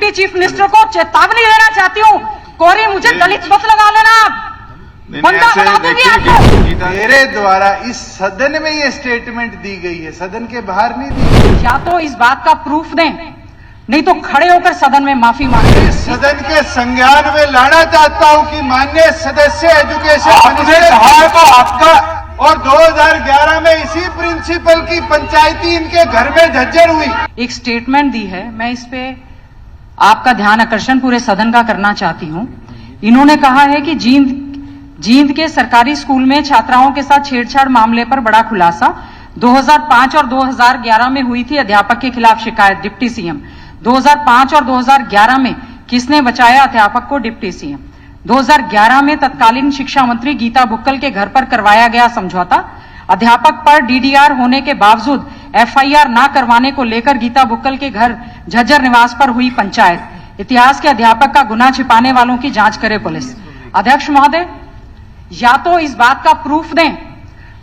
Deputy chief minister को चेतावनी देना चाहती हूँ, कोरी मुझे दलित मत लगा लेना, बंदा बना दूंगी आपको। मेरे द्वारा इस सदन में ये स्टेटमेंट दी गई है, सदन के बाहर नहीं दी गई। या तो इस बात का प्रूफ दें, नहीं तो खड़े होकर सदन में माफी मांगे। सदन के संज्ञान में लाना चाहता हूं कि माननीय सदस्य एजुकेशन मिनिस्टर को आपका और 2011 में इसी प्रिंसिपल की पंचायती इनके घर में झज्जर हुई। एक स्टेटमेंट दी है, मैं इस पे आपका ध्यान आकर्षण पूरे सदन का करना चाहती हूं। इन्होंने कहा है कि जींद के सरकारी स्कूल में छात्राओं के साथ छेड़छाड़ मामले पर बड़ा खुलासा। 2005 और 2011 में हुई थी अध्यापक के खिलाफ शिकायत, डिप्टी सीएम। 2005 और 2011 में किसने बचाया अध्यापक को, डिप्टी सीएम। 2011 में तत्कालीन शिक्षा मंत्री गीता बुक्कल के घर पर करवाया गया समझौता। अध्यापक पर डीडीआर होने के बावजूद एफआईआर न करवाने को लेकर गीता बुक्कल के घर झज्जर निवास पर हुई पंचायत। इतिहास के अध्यापक का गुनाह छिपाने वालों की जांच करे पुलिस। अध्यक्ष महोदय, या तो इस बात का प्रूफ दें,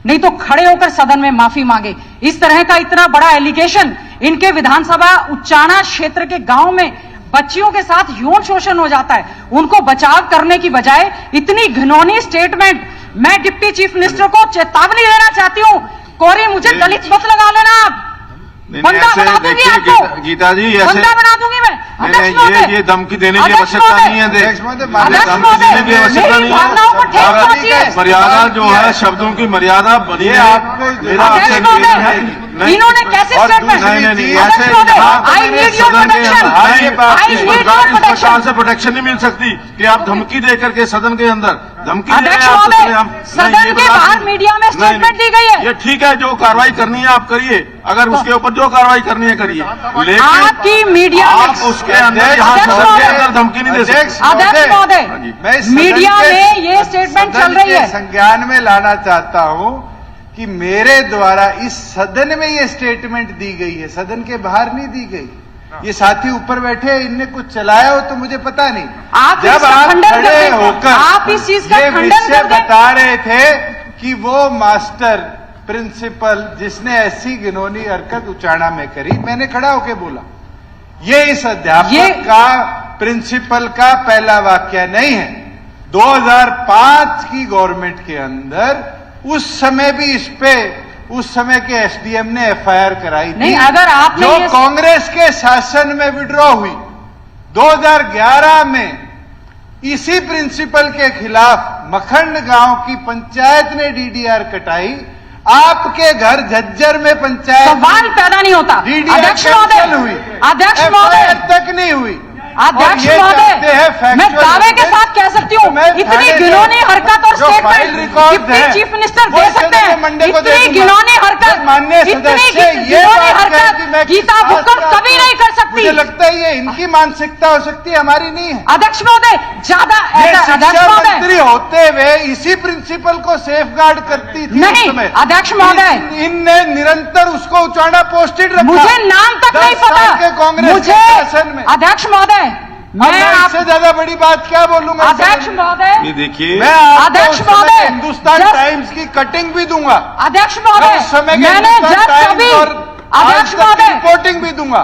नहीं तो खड़े होकर सदन में माफी मांगे। इस तरह का इतना बड़ा एलिगेशन, इनके विधानसभा उच्चाणा क्षेत्र के गांव में बच्चियों के साथ यौन शोषण हो जाता है, उनको बचाव करने की बजाय इतनी घिनौनी स्टेटमेंट। मैं डिप्टी चीफ मिनिस्टर को चेतावनी देना चाहती हूं, कोरी मुझे दलित मत लगा लेना, बंदा बना दूंगी आपको। गीता जी, ऐसे बंदा बना दूंगी मैं। ये धमकी देने की आवश्यकता नहीं है। धमकी देने की आवश्यकता नहीं है। मर्यादा जो है, शब्दों की मर्यादा बनी है। मेरा आपसे निवेदन है, इन्होंने कैसे स्टेटमेंट, नहीं ऐसे इस प्रकार से प्रोटेक्शन नहीं मिल सकती कि आप धमकी दे करके सदन के अंदर धमकी दे रहे हैं। सदन के बाहर मीडिया में स्टेटमेंट दी गई है। ये ठीक है, जो कार्रवाई करनी है आप करिए, अगर उसके ऊपर जो कार्रवाई करनी है करिए, लेकिन आपकी मीडिया आप उसके अंदर यहाँ सदन के अंदर धमकी नहीं दे सकते। अध्यक्ष महोदय, मीडिया में ये स्टेटमेंट चल रही है। संज्ञान में लाना चाहता हूं कि मेरे द्वारा इस सदन में ये स्टेटमेंट दी गई है, सदन के बाहर नहीं दी गई। ये साथी ऊपर बैठे, इनने कुछ चलाया हो तो मुझे पता नहीं। जब आप खड़े होकर आप इस चीज का खंडन बता रहे थे कि वो मास्टर प्रिंसिपल जिसने ऐसी घिनौनी हरकत उचाणा में करी, मैंने खड़ा होकर बोला ये इस अध्यापक का, प्रिंसिपल का पहला वाक्य नहीं है। 2005 की गवर्नमेंट के अंदर उस समय भी इस पे उस समय के एसडीएम ने एफआईआर कराई थी, अगर आप जो कांग्रेस के शासन में विड्रॉ हुई। 2011 में इसी प्रिंसिपल के खिलाफ मखंड गांव की पंचायत ने डीडीआर कटाई। आपके घर झज्जर में पंचायत सवाल पैदा नहीं होता। अध्यक्ष महोदय हुई, अध्यक्ष महोदय तक नहीं हुई। अध्यक्ष महोदय, मैं दावे के साथ कह सकती हूँ, इतनी घिनौनी हरकत और स्टेटमेंट डिप्टी चीफ मिनिस्टर दे सकते हैं। इतनी घिनौनी हरकत, इतनी घिनौनी हरकत गीता बुक्कल कभी नहीं कर सकती। मुझे लगता है ये इनकी मानसिकता हो सकती है, हमारी नहीं है। अध्यक्ष महोदय, ज्यादा शिक्षा मंत्री होते हुए इसी प्रिंसिपल को सेफगार्ड करती थी। नहीं अध्यक्ष महोदय, इनने निरंतर उसको उचाणा पोस्टेड रखा। मुझे नाम तक नहीं पता कांग्रेस के शासन में। अध्यक्ष महोदय, मैं आपसे ज्यादा बड़ी बात क्या बोलूंगा। अध्यक्ष महोदय, ये देखिए, मैं अध्यक्ष महोदय हिंदुस्तान टाइम्स की कटिंग भी दूंगा। अध्यक्ष महोदय, मैंने जब कभी अध्यक्ष महोदय रिपोर्टिंग भी दूंगा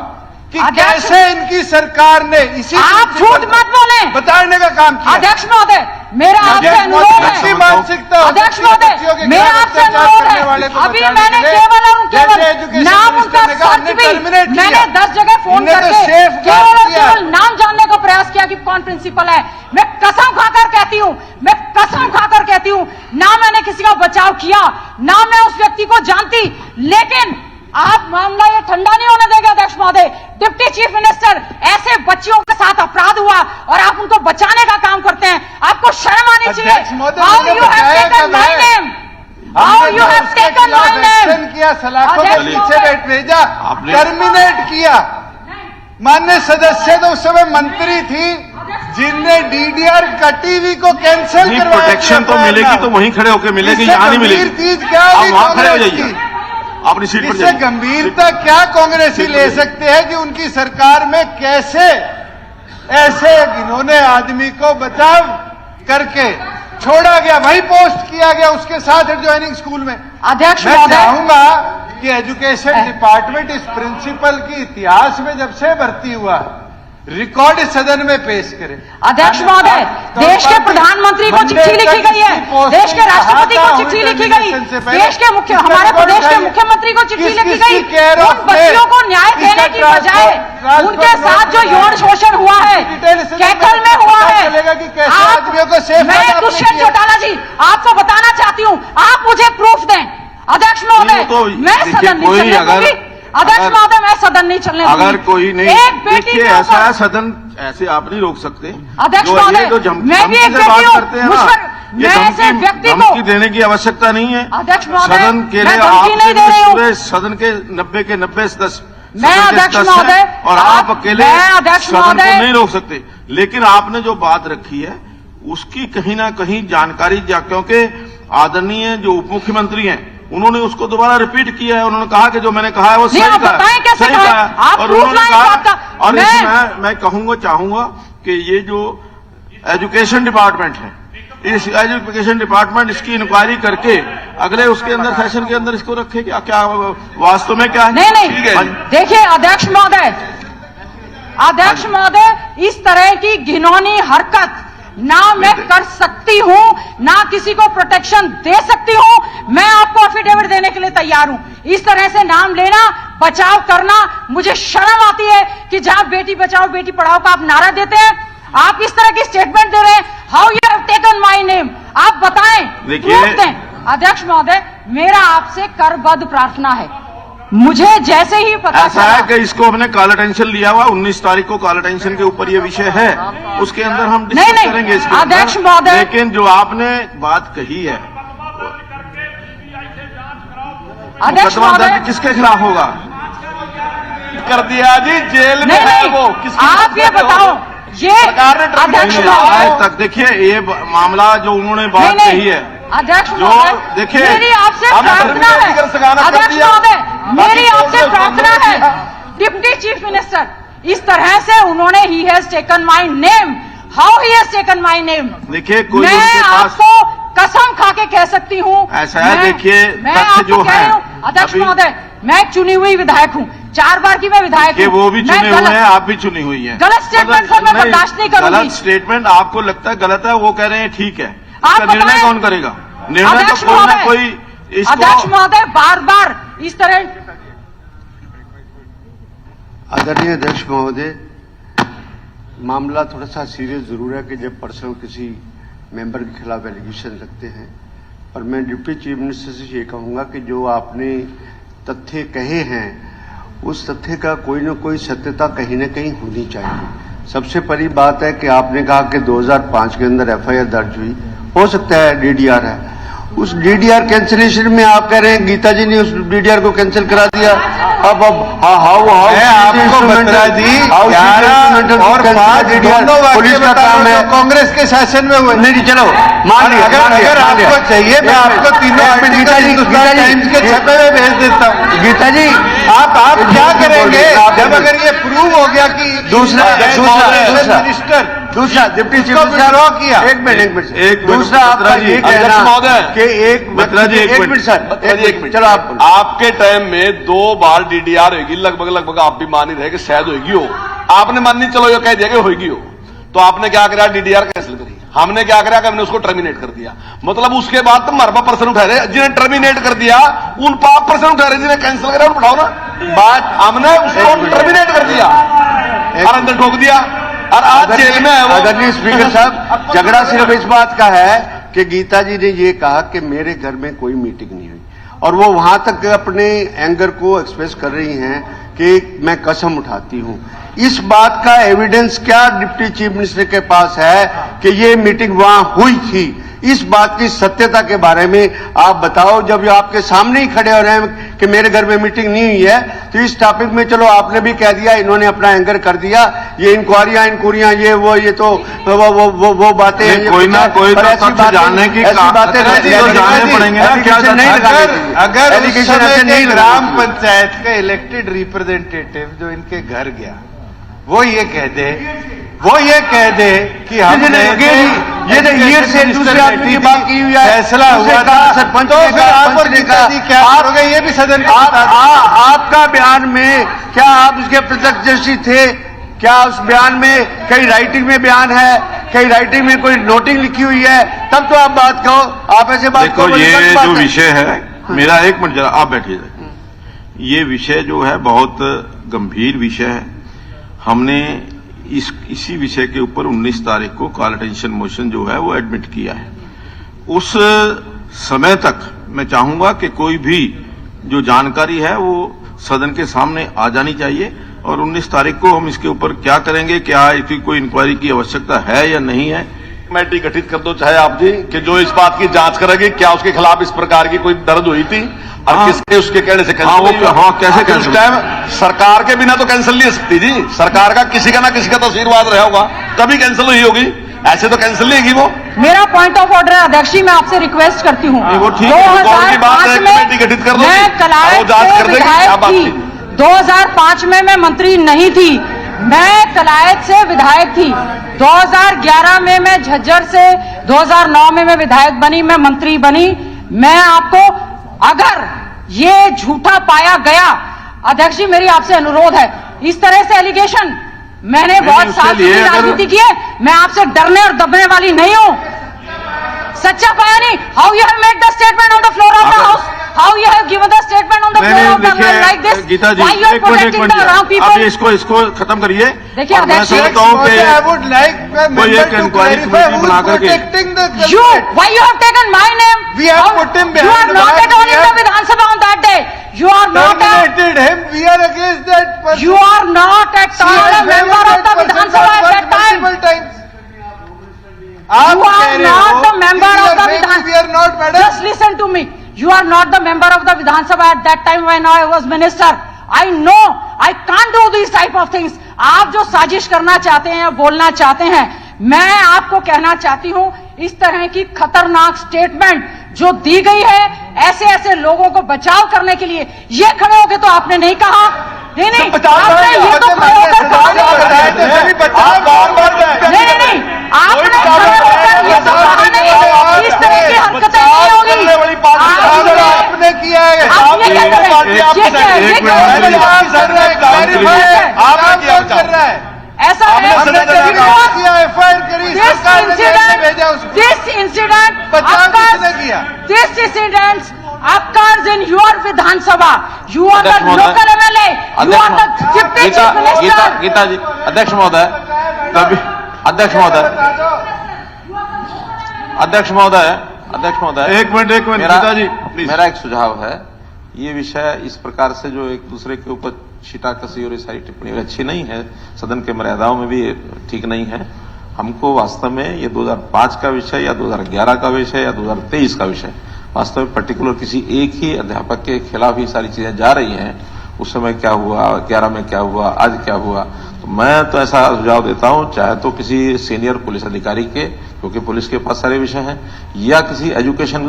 कि कैसे इनकी सरकार ने इसी आप झूठ मत बोले बताने का काम किया। अध्यक्ष महोदय, मेरा आपसे अनुरोध है। मानसिकता अध्यक्ष महोदय, मेरा आपसे अनुरोध है। अभी मैंने केवल नाम उनका सर्च भी, मैंने 10 जगह फोन करके केवल नाम जानने का प्रयास किया कि कौन प्रिंसिपल है। मैं कसम खाकर कहती हूँ, मैं कसम खाकर कहती हूँ, ना मैंने किसी का बचाव किया, ना मैं उस व्यक्ति को जानती, लेकिन आप मामला ये ठंडा नहीं होने देगा। अध्यक्ष महोदय, डिप्टी चीफ मिनिस्टर, ऐसे बच्चियों के साथ अपराध हुआ और आप उनको बचाने का काम करते हैं, आपको शर्म आनी चाहिए। How you have taken my name, how you have taken my name किया, सलाखों के पीछे भेजा, टर्मिनेट किया। माननीय सदस्य तो उस समय मंत्री थी जिनने डीडीआर कटी हुई को कैंसिल करवाया। प्रोटेक्शन तो मिलेगी तो वहीं खड़े होकर मिलेगी, यहाँ नहीं मिलेगी। चीज क्या आप वहां खड़े हो जाइए, अपनी सीट पर इससे गंभीरता क्या कांग्रेसी ले सकते हैं कि उनकी सरकार में कैसे ऐसे इन्होंने आदमी को बचाव करके छोड़ा गया, वही पोस्ट किया गया उसके साथ एडजॉइनिंग स्कूल में। अध्यक्ष मैं चाहूंगा कि एजुकेशन डिपार्टमेंट इस प्रिंसिपल की इतिहास में जब से भर्ती हुआ, रिकॉर्ड सदन में पेश करें। अध्यक्ष महोदय, देश के प्रधानमंत्री को चिट्ठी लिखी गई है, देश के राष्ट्रपति को चिट्ठी लिखी गई, देश के हमारे प्रदेश के मुख्यमंत्री को चिट्ठी लिखी गई। उन बच्चियों को न्याय देने की बजाय उनके साथ जो यौन शोषण हुआ है, कैथल में हुआ है, मैं दुष्यंत चौटाला जी आपको बताना चाहती हूँ, आप मुझे प्रूफ दें। अध्यक्ष महोदय, मैं सदन नहीं चलने दूंगी। अध्यक्ष महोदय, मैं सदन नहीं चलने दूंगी। अगर कोई नहीं, देखिए ऐसा है, सदन ऐसे आप नहीं रोक सकते। अध्यक्ष महोदय, मैं भी एक व्यक्ति हूँ, मुझ पर मैं ऐसे व्यक्ति को धमकी देने की आवश्यकता नहीं है। अध्यक्ष महोदय, सदन के लिए धमकी नहीं दे रही हूँ। सदन के 90 सदस्य, मैं अध्यक्ष महोदय, और आप अकेले अध्यक्ष सदन को महोदय नहीं रोक सकते। लेकिन आपने जो बात रखी है उसकी कहीं ना कहीं जानकारी, क्योंकि आदरणीय जो उप मुख्यमंत्री हैं उन्होंने उसको दोबारा रिपीट किया है। उन्होंने कहा कि जो मैंने कहा है वो सही कहा, और उन्होंने कहा, और इसमें मैं चाहूंगा कि ये जो एजुकेशन डिपार्टमेंट है, इस एजुकेशन डिपार्टमेंट इसकी इंक्वायरी करके अगले उसके अंदर सेशन के अंदर इसको रखे, क्या वास्तव में क्या है। नहीं, देखिए अध्यक्ष महोदय, इस तरह की घिनौनी हरकत ना मैं कर सकती हूं, ना किसी को प्रोटेक्शन दे सकती हूं। मैं आपको एफिडेविट देने के लिए तैयार हूं। इस तरह से नाम लेना, बचाव करना, मुझे शर्म आती है कि जहां बेटी बचाओ बेटी पढ़ाओ का आप नारा देते हैं, आप इस तरह की स्टेटमेंट दे रहे हैं। How you have taken my name, आप बताएं, प्रूफ दें। अध्यक्ष महोदय, मेरा आपसे करबद्ध प्रार्थना है, मुझे जैसे ही पता ऐसा है कि इसको हमने काला टेंशन लिया हुआ, 19 तारीख को काला टेंशन के ऊपर ये विषय है, उसके अंदर हम डिस्कस करेंगे इसके अध्यक्ष महोदय, लेकिन जो आपने बात कही है, अध्यक्ष महोदय, किसके खिलाफ होगा? कर दिया जी, जेल में है वो। आप ये बताओ, ये अध्यक्ष आज तक देखिए ये मामला जो उन्होंने बात कही है, अध्यक्ष महोदय, देखिए मेरी आपसे प्रार्थना है, अध्यक्ष महोदय, मेरी आपसे प्रार्थना है, डिप्टी चीफ मिनिस्टर, इस तरह से उन्होंने he has taken my name, how he has taken my name, देखिए कोई मैं आपको कसम खा के कह सकती हूँ। ऐसा है, देखिए मैं आपको कह रही हूँ अध्यक्ष महोदय, मैं चुनी हुई विधायक हूँ, 4 बार की मैं विधायक हूँ। वो भी चुनी हुई है, आप भी चुनी हुई है। गलत स्टेटमेंट पर मैं बर्दाश्त नहीं करूंगी। गलत स्टेटमेंट आपको लगता है गलत है, वो कह रहे हैं ठीक है, आप निर्णय कौन करेगा? निर्णय तो कोई ना कोई। अध्यक्ष महोदय, बार बार इस तरह। आदरणीय अध्यक्ष महोदय, मामला थोड़ा सा सीरियस जरूर है कि जब पर्सनल किसी मेंबर के खिलाफ एलिगेशन लगते हैं, पर मैं डिप्टी चीफ मिनिस्टर से ये कहूंगा कि जो आपने तथ्य कहे हैं उस तथ्य का कोई न कोई सत्यता कहीं न कहीं होनी चाहिए। सबसे बड़ी बात है कि आपने कहा कि 2005 के अंदर एफआईआर दर्ज हुई, हो सकता है डीडीआर है, उस डीडीआर कैंसिलेशन में आप कह रहे हैं गीता जी ने उस डीडीआर को कैंसिल करा दिया। अब हाउ आपको बता दी, 11 और 5 पुलिस का काम है, कांग्रेस के शासन में हुए। नहीं चलो मान लिया, अगर आपको चाहिए मैं आपको तीनों हिंदुस्तान टाइम्स के छपे में भेज देता हूँ। गीता जी आप क्या करेंगे जब अगर ये प्रूव हो गया कि दूसरा मिनिस्टर दूसरा डिप्टी चीफ मिनिस्टर किया। एक मिनट एक दूसरा आपका ये कहना कि एक मिनट सर, एक मिनट, चलो आपके टाइम में 2 बार डीडीआर होगी, लगभग आप भी मान ही रहे कि शायद होगी हो, आपने मान नहीं, चलो ये कह दिया कि होगी हो, तो आपने क्या करा? डीडीआर कैंसिल करी। हमने क्या करा कि हमने उसको टर्मिनेट कर दिया। मतलब उसके बाद तुम हमारे पर्सन उठा रहे, जिन्हें टर्मिनेट कर दिया उन पर पर्सन उठा रहे, जिन्हें कैंसिल करा उठाओ ना। बात हमने उसको टर्मिनेट कर दिया और अंदर ठोक दिया और आज जेल में है वो। आदरणीय स्पीकर साहब, झगड़ा सिर्फ इस बात का है कि गीता जी ने ये कहा कि मेरे घर में कोई मीटिंग नहीं हुई, और वो वहां तक अपने एंगर को एक्सप्रेस कर रही हैं कि मैं कसम उठाती हूं। इस बात का एविडेंस क्या डिप्टी चीफ मिनिस्टर के पास है कि ये मीटिंग वहां हुई थी? इस बात की सत्यता के बारे में आप बताओ। जब आपके सामने ही खड़े हो रहे हैं कि मेरे घर में मीटिंग नहीं हुई है, तो इस टॉपिक में चलो आपने भी कह दिया, इन्होंने अपना एंगर कर दिया, ये इंक्वायरियां ये वो, ये तो वो बातें हैं, कोई ना कोई तो ऐसी जानने की बातें जानने पड़ेंगे ना। क्या अगर ग्राम पंचायत का इलेक्टेड रिप्रेजेंटेटिव जो इनके घर गया वो ये कह दे कि हमने ये से दूसरे आदमी की बात की हुई है, फैसला हुआ था, सरपंच तो फिर आप और गीता जी क्या करोगे? ये भी सदन का आपका बयान में क्या आप उसके प्रत्यक्षदर्शी थे? क्या उस बयान में कहीं राइटिंग में बयान है, कहीं राइटिंग में कोई नोटिंग लिखी हुई है, तब तो आप बात कहो। आप ऐसे बात देखो, ये जो विषय है, मेरा एक मिनट जरा आप बैठिए। ये विषय जो है बहुत गंभीर विषय है। हमने इसी विषय के ऊपर 19 तारीख को कॉल अटेंशन मोशन जो है वो एडमिट किया है। उस समय तक मैं चाहूंगा कि कोई भी जो जानकारी है वो सदन के सामने आ जानी चाहिए, और 19 तारीख को हम इसके ऊपर क्या करेंगे, क्या इसकी कोई इंक्वायरी की आवश्यकता है या नहीं है। कमेटी गठित कर दो चाहे आप जी, कि जो इस बात की जांच करेगी क्या उसके खिलाफ इस प्रकार की कोई दर्ज हुई थी और किसके उसके कहने से कैंसिल हुई। कैसे कैंसिल? उस टाइम सरकार के बिना तो कैंसिल नहीं हो सकती जी, सरकार का किसी का ना किसी का तो आशीर्वाद रहा होगा तभी कैंसिल हुई होगी, ऐसे तो कैंसिल नहीं होगी वो। मेरा पॉइंट ऑफ ऑर्डर है अध्यक्ष जी, मैं आपसे रिक्वेस्ट करती हूँ। वो ठीक है, 2005 में कमेटी गठित कर दो, मैं कलायत से विधायक थी। 2005 में मैं मंत्री नहीं थी, मैं कलायत से विधायक थी। 2011 में मैं झज्जर से, 2009 में मैं विधायक बनी, मैं मंत्री बनी। मैं आपको अगर ये झूठा पाया गया, अध्यक्ष जी मेरी आपसे अनुरोध है, इस तरह से एलिगेशन मैंने बहुत साल की राजनीति की है, मैं आपसे डरने और दबने वाली नहीं हूं। सच्चा पाया नहीं। How you have made the statement on the floor of the house, how you have given the statement on the floor of the house like this. Geeta ji, why you are protecting the wrong आप people. इसको खत्म करिए। देखिए अध्यक्ष जी, I would like कोई एक inquiry committee बना करके you why you have taken my name? We have put him You are behind the not bar. at all in the Vidhan Sabha on that day. You are not terminated him. We are against that person. you are not at all a member of the Vidhan Sabha at that time. You are not the member of the Vidhan. We are not, madam. Just listen to me. You are not the member of the Vidhan Sabha at that time when I was minister. I know I can't do these type of things. आप जो साजिश करना चाहते हैं, बोलना चाहते हैं, मैं आपको कहना चाहती हूं, इस तरह की खतरनाक स्टेटमेंट जो दी गई है ऐसे ऐसे लोगों को बचाव करने के लिए, ये खड़े होकर तो आपने नहीं कहा। नहीं नहीं, आपने ये तो खड़े होकर कहा नहीं, आपने खड़े होकर ये तो कहा नहीं, इस तरह की हरकतें नहीं होगी। आपने किया है। आप ये क्या कर रहे हैं? ये क्या है? ये क्या है? आप कौन कर रहा है? ऐसा है। एफआईआर करी, सरकार ने जेल भेजा उसको। This incident बचाव किसने किया? This incident occurs in your Vidhan Sabha. You are the local MLA. You are the deputy chief minister. Gita जी, अध्यक्ष महोदय, अध्यक्ष महोदय, एक मिनट गीता जी, मेरा एक सुझाव है। ये विषय इस प्रकार से जो एक दूसरे के ऊपर छीटाकसी और ये सारी टिप्पणी अच्छी नहीं है, सदन के मर्यादाओं में भी ठीक नहीं है। हमको वास्तव में ये 2005 का विषय या 2011 का विषय या 2023 का विषय, वास्तव में पर्टिकुलर किसी एक ही अध्यापक के खिलाफ ही सारी चीजें जा रही हैं। उस समय क्या हुआ, 11 में क्या हुआ, आज क्या हुआ, तो मैं तो ऐसा सुझाव देता हूं, चाहे तो किसी सीनियर पुलिस अधिकारी के, क्योंकि पुलिस के पास सारे विषय हैं, या किसी एजुकेशन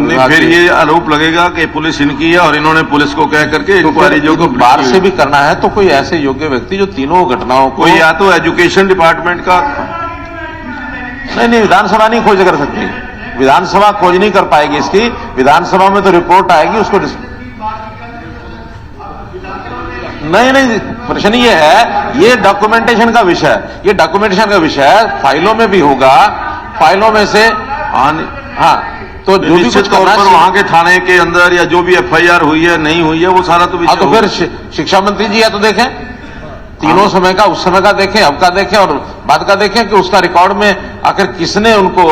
विभाग। फिर ये आरोप लगेगा कि पुलिस इनकी है और इन्होंने पुलिस को कह करके इंक्वायरी जो बाहर से भी करना है तो कोई ऐसे योग्य व्यक्ति जो तीनों घटनाओं को, या तो एजुकेशन डिपार्टमेंट का। नहीं, विधानसभा नहीं खोज कर सकती, विधानसभा खोज नहीं कर पाएगी इसकी। विधानसभा में तो रिपोर्ट आएगी उसको। नहीं, प्रश्न ये है, ये डॉक्यूमेंटेशन का विषय है, ये डॉक्यूमेंटेशन का विषय है, फाइलों में भी होगा, फाइलों में से हाँ, तो जो भी कुछ तौर पर वहां के थाने के अंदर या जो भी एफआईआर हुई है नहीं हुई है वो सारा तो विषय। तो फिर शिक्षा मंत्री जी है तो देखें, तीनों समय का, उस समय का देखें, अब का देखें और बाद का देखें कि उसका रिकॉर्ड में आखिर किसने उनको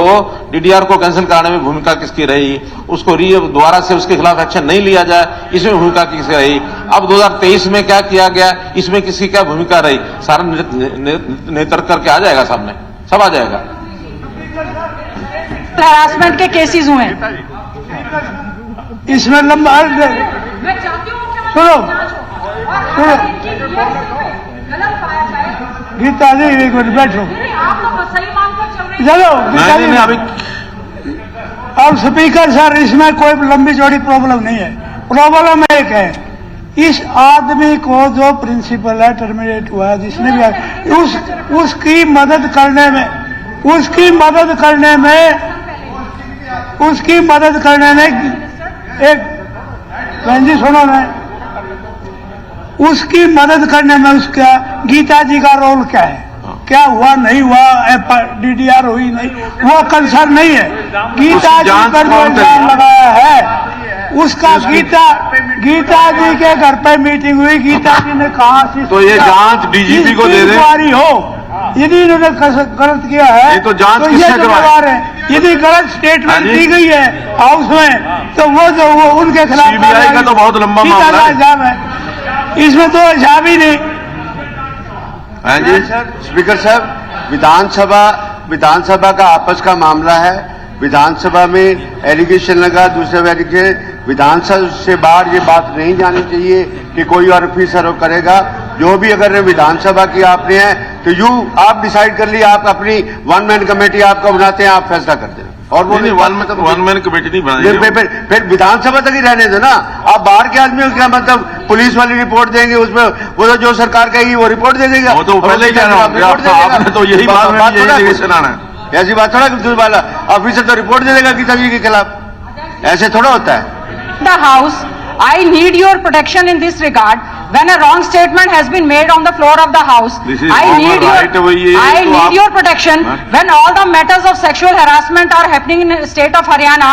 डीडीआर को कैंसिल कराने में भूमिका किसकी रही, उसको दोबारा से उसके खिलाफ एक्शन नहीं लिया जाए, इसमें भूमिका किसकी रही, अब 2023 में क्या किया गया, इसमें किसकी क्या भूमिका रही, सारा नेतृत्व करके आ जाएगा सामने, सब आ जाएगा। हरासमेंट के केसेस हुए हैं, इसमें लंबा सुनो गीता जी, एक मिनट बैठो। चलो गीता जी, अभी अब स्पीकर सर, इसमें कोई लंबी चौड़ी प्रॉब्लम नहीं है। प्रॉब्लम एक है, इस आदमी को जो प्रिंसिपल है टर्मिनेट हुआ है, जिसने भी उसकी मदद करने में एक बहन जी सुनो ना, उसकी मदद करने में उसका गीता जी का रोल क्या है? क्या हुआ नहीं हुआ, डीडीआर हुई नहीं, वो कंसर्न नहीं है। गीता जी पर जो इल्जाम लगाया है उसका गीता जी के घर पे मीटिंग हुई, गीता जी ने कहा तो ये जांच डीजीपी को दे दे। हो यदि इन्होंने गलत किया है तो जांच तो किससे करवाए? यदि गलत स्टेटमेंट दी गई है हाउस में तो वो उनके खिलाफ सीबीआई का तो बहुत लंबा मामला है। इल्जाम है, इसमें तो इल्जाम ही नहीं। हाँ जी स्पीकर साहब, विधानसभा का आपस का मामला है। विधानसभा में एलिगेशन लगा, दूसरे एलिगेशन, विधानसभा से बाहर ये बात नहीं जानी चाहिए कि कोई और ऑफिसर करेगा। जो भी अगर विधानसभा की आपने है तो आप डिसाइड कर लिए, आप अपनी वन मैन कमेटी आपका बनाते हैं, आप फैसला कर देना। और वो नहीं, वन मैन कमेटी नहीं बनाई, फिर विधानसभा तक ही रहने दो ना। आप बाहर के आदमी क्या मतलब पुलिस वाली रिपोर्ट देंगे, उसमें वो तो जो सरकार कहेगी वो रिपोर्ट दे देगा। वो तो पहले ही कह रहा हूं, आपने तो यही बात आना है। ऐसी बात थोड़ा दूसरी वाला ऑफिसर तो रिपोर्ट दे देगा गीता जी के खिलाफ, ऐसे थोड़ा होता है। The house, I need your protection in this regard. When a wrong statement has been made on the floor of the house, I need your protection. When all the matters of sexual harassment are happening in the state of Haryana,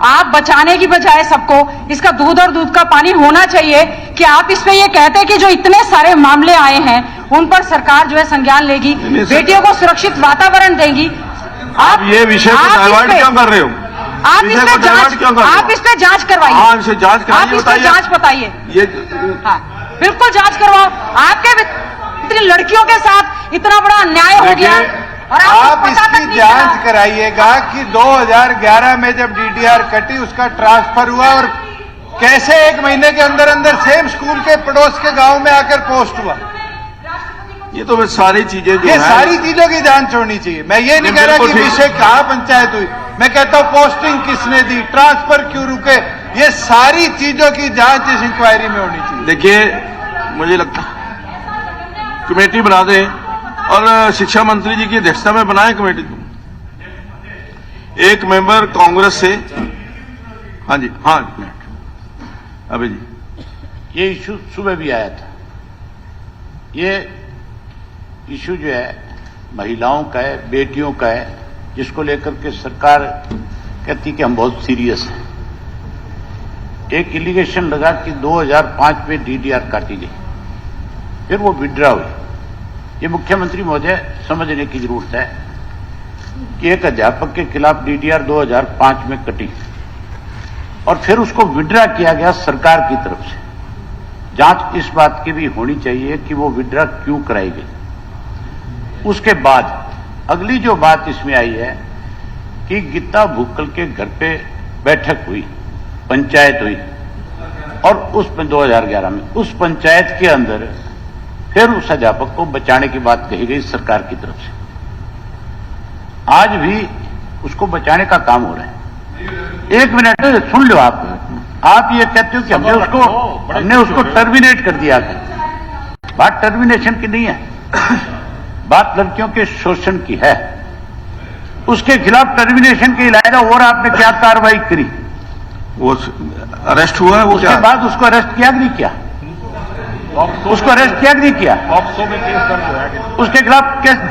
आप बचाने की बजाय सबको इसका दूध और दूध का पानी होना चाहिए कि आप इसमें ये कहते हैं कि जो इतने सारे मामले आए हैं उन पर सरकार जो है संज्ञान लेगी, बेटियों को सुरक्षित वातावरण देगी। आप ये विषय को डाइवर्ट क्यों कर रहे हो? आप इस पे जांच करवाइए। हाँ, इसे जांच कराइए, आप इस पे जांच बताइए। ये हाँ, बिल्कुल जांच करवाओ। आपके इतनी लड़कियों के साथ इतना बड़ा अन्याय हो गया और आप इसकी जांच कराइएगा कि 2011 में जब डीडीआर कटी उसका ट्रांसफर हुआ और कैसे 1 महीने के अंदर अंदर सेम स्कूल के पड़ोस के गांव में आकर पोस्ट हुआ। ये तो सारी चीजें जो ये सारी चीजों की जांच होनी चाहिए। मैं ये नहीं कह रहा कि विषय कहाँ पंचायत हुई, मैं कहता हूं पोस्टिंग किसने दी, ट्रांसफर क्यों रुके, ये सारी चीजों की जांच इस इंक्वायरी में होनी चाहिए। देखिए, मुझे लगता कमेटी बना दें और शिक्षा मंत्री जी की अध्यक्षता में बनाए कमेटी। एक मेंबर कांग्रेस से, हाँ जी, हाँ अभी जी, ये इशू सुबह भी आया था। ये इशू जो है महिलाओं का है, बेटियों का है, जिसको लेकर के सरकार कहती कि हम बहुत सीरियस हैं। एक एलिगेशन लगा कि 2005 में डीडीआर काटी गई, फिर वो विड्रॉ हुई। ये मुख्यमंत्री महोदय समझने की जरूरत है कि एक अध्यापक के खिलाफ डीडीआर 2005 में कटी और फिर उसको विड्रॉ किया गया सरकार की तरफ से। जांच इस बात की भी होनी चाहिए कि वो विड्रॉ क्यों कराई गई। उसके बाद अगली जो बात इसमें आई है कि गीता भुक्कल के घर पे बैठक हुई, पंचायत हुई और उसमें 2011 में उस पंचायत के अंदर फिर उस अध्यापक को बचाने की बात कही गई सरकार की तरफ से। आज भी उसको बचाने का काम हो रहा है। 1 मिनट सुन लो आप ये कहते हो कि हमने उसको टर्मिनेट कर दिया। बात टर्मिनेशन की नहीं है, बात लड़कियों के शोषण की है। उसके खिलाफ टर्मिनेशन के अलावा और आपने क्या कार्रवाई करी? वो अरेस्ट हुआ है, वो उसके बाद उसको अरेस्ट किया कि नहीं किया? उसको अरेस्ट किया कि नहीं किया? उसके खिलाफ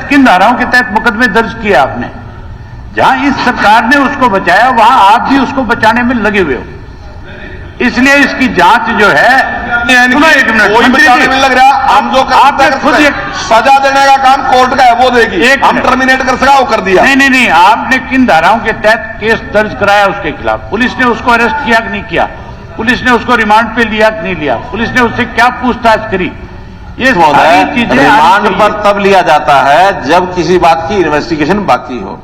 किन धाराओं के तहत मुकदमे दर्ज किया आपने? जहां इस सरकार ने उसको बचाया वहां आप भी उसको बचाने में लगे हुए हो। इसलिए इसकी जांच जो है, एक मिनट, कोई बचाने में लग रहा, हम जो आपने खुद सजा देने का काम कोर्ट का है, वो देगी। हम टर्मिनेट कर सका, वो कर दिया। नहीं, आपने किन धाराओं के तहत केस दर्ज कराया उसके खिलाफ? पुलिस ने उसको अरेस्ट किया कि नहीं किया? पुलिस ने उसको रिमांड पे लिया कि नहीं लिया? पुलिस ने उससे क्या पूछताछ करी? ये सारी चीजें रिमांड पर तब लिया जाता है जब किसी बात की इन्वेस्टिगेशन बाकी हो।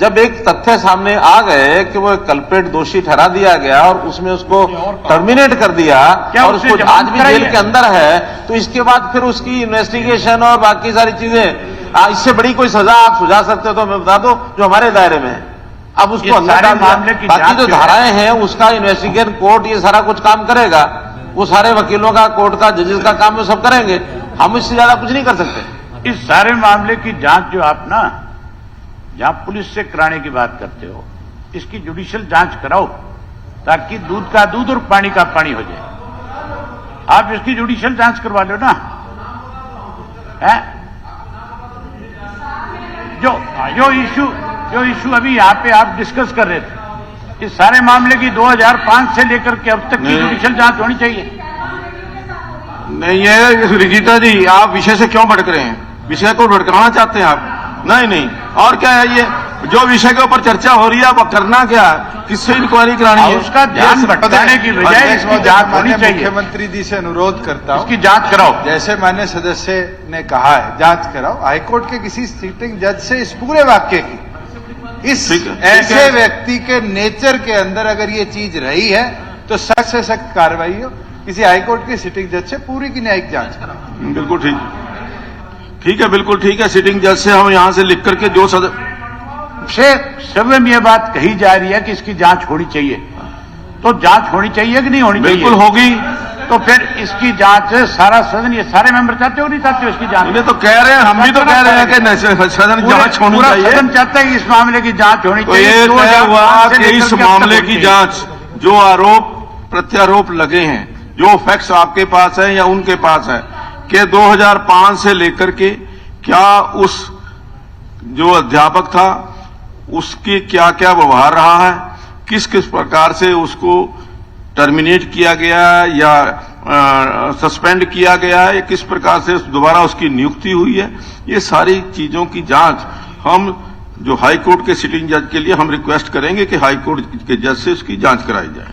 जब एक तथ्य सामने आ गए कि वो कल्प्रेट दोषी ठहरा दिया गया और उसमें उसको टर्मिनेट कर दिया और उसको आज भी जेल के अंदर है, तो इसके बाद फिर उसकी इन्वेस्टिगेशन और बाकी सारी चीजें, इससे बड़ी कोई सजा आप सुझा सकते हो तो मैं बता दो जो हमारे दायरे में है। अब उसको अंदर डाल दिया, बाकी जो धाराएं हैं उसका इन्वेस्टिगेशन कोर्ट ये सारा कुछ काम करेगा। वो सारे वकीलों का, कोर्ट का, जजेस का काम वो सब करेंगे। हम इससे ज्यादा कुछ नहीं कर सकते। इस सारे मामले की जांच जो आप ना जहां पुलिस से कराने की बात करते हो, इसकी जुडिशियल जांच कराओ ताकि दूध का दूध और पानी का पानी हो जाए। आप इसकी जुडिशियल जांच करवा लो ना, है? जो इशू अभी यहाँ पे आप डिस्कस कर रहे थे, इस सारे मामले की 2005 से लेकर के अब तक की जुडिशियल जांच होनी चाहिए। नहीं, ये गीता जी आप विषय से क्यों भटक रहे हैं? विषय को भटकाना चाहते हैं आप? नहीं, और क्या है ये जो विषय के ऊपर चर्चा हो रही है, अब करना क्या है, किससे इंक्वायरी करानी है? उसका ध्यान भटकाने की बजाय इसकी जांच होनी चाहिए। मुख्यमंत्री जी से अनुरोध करता हूं, इसकी जांच कराओ। जैसे माननीय सदस्य ने कहा है, जांच कराओ। हाईकोर्ट के किसी सिटिंग जज से इस पूरे वाक्य की, इस ऐसे व्यक्ति के नेचर के अंदर अगर ये चीज रही है तो सख्त से सख्त कार्रवाई हो। किसी हाईकोर्ट के सिटिंग जज से पूरी की न्यायिक जांच कराओ। बिल्कुल ठीक है, बिल्कुल ठीक है। सिटिंग जज से हम यहां से लिख करके जो सदन में यह बात कही जा रही है कि इसकी जांच होनी चाहिए, तो जांच होनी चाहिए कि नहीं होनी चाहिए? बिल्कुल होगी। तो फिर इसकी जांच सारा सदन, ये सारे मेंबर चाहते हो नहीं चाहते हो इसकी जांच? ये तो कह रहे हैं, हम भी तो कह रहे हैं कि सदन जांच होनी चाहिए। सदन चाहता है कि इस मामले की जांच होनी तो चाहिए। ये तय हुआ कि इस मामले की जांच, जो आरोप प्रत्यारोप लगे हैं, जो फैक्ट्स आपके पास है या उनके पास है, कि 2005 से लेकर के क्या उस जो अध्यापक था उसके क्या क्या व्यवहार रहा है, किस किस प्रकार से उसको टर्मिनेट किया गया या सस्पेंड किया गया है, या किस प्रकार से दोबारा उसकी नियुक्ति हुई है, ये सारी चीजों की जांच हम जो हाई कोर्ट के सिटिंग जज के लिए हम रिक्वेस्ट करेंगे कि हाई कोर्ट के जज से उसकी जांच कराई जाए।